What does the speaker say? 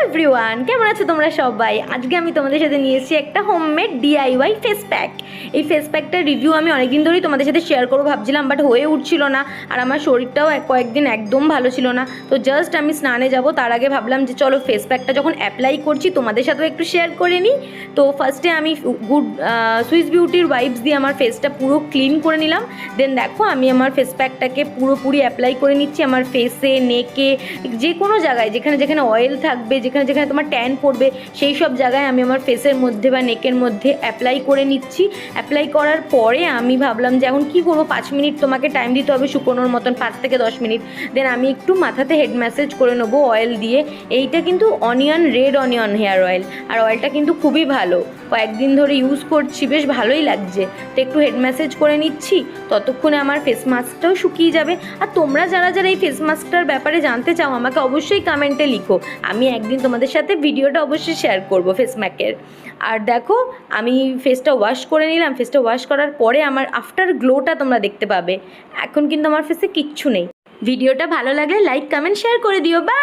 Everyone, কেমন আছো তোমরা সবাই? আজকে আমি তোমাদের সাথে নিয়ে এসেছি একটা হোমমেড ডিআইওয়াই ফেস প্যাক। এই ফেস প্যাকটার রিভিউ আমি অনেকদিন ধরেই তোমাদের সাথে শেয়ার করবো ভাবছিলাম, বাট হয়ে উঠছিল না। আর আমার শরীরটাও কয়েকদিন একদম ভালো ছিল না। তো জাস্ট আমি স্নানে যাব তার আগে ভাবলাম যে চলো ফেস প্যাকটা যখন অ্যাপ্লাই করছি তোমাদের সাথেও একটু শেয়ার করে নিই। তো ফার্স্টে আমি সুইস বিউটির ওয়াইপস দিয়ে আমার ফেসটা পুরো ক্লিন করে নিলাম। দেন দেখো আমি আমার ফেস প্যাকটাকে পুরোপুরি অ্যাপ্লাই করে নিচ্ছি আমার ফেসে, নেকে, যে কোনো জায়গায় যেখানে যেখানে অয়েল থাকবে, যেখানে যেখানে তোমার ট্যান পড়বে, সেই সব জায়গায় আমি আমার ফেসের মধ্যে বা নেকের মধ্যে অ্যাপ্লাই করে নিচ্ছি। অ্যাপ্লাই করার পরে আমি ভাবলাম যে এখন কী করবো, 5 মিনিট তোমাকে টাইম দিতে হবে শুকোনোর মতন, 5 থেকে 10 মিনিট। দেন আমি একটু মাথাতে হেড ম্যাসেজ করে নেবো অয়েল দিয়ে। এইটা কিন্তু রেড অনিয়ন হেয়ার অয়েল, আর অয়েলটা কিন্তু খুবই ভালো, কয়েকদিন ধরে ইউজ করছি, বেশ ভালোই লাগছে। তো একটু হেড ম্যাসেজ করে নিচ্ছি, ততক্ষণে আমার ফেস মাস্কটাও শুকিয়ে যাবে। আর তোমরা যারা যারা এই ফেস মাস্কটার ব্যাপারে জানতে চাও আমাকে অবশ্যই কমেন্টে লিখো, আমি একদিন তোমাদের সাথে ভিডিওটা অবশ্যই শেয়ার করবো ফেস প্যাকের। আর দেখো আমি ফেসটা ওয়াশ করে নিলাম। ফেসটা ওয়াশ করার পরে আমার আফটার গ্লোটা তোমরা দেখতে পাবে। এখন কিন্তু আমার ফেসে কিচ্ছু নেই। ভিডিওটা ভালো লাগলে লাইক, কমেন্ট, শেয়ার করে দিও। বাই।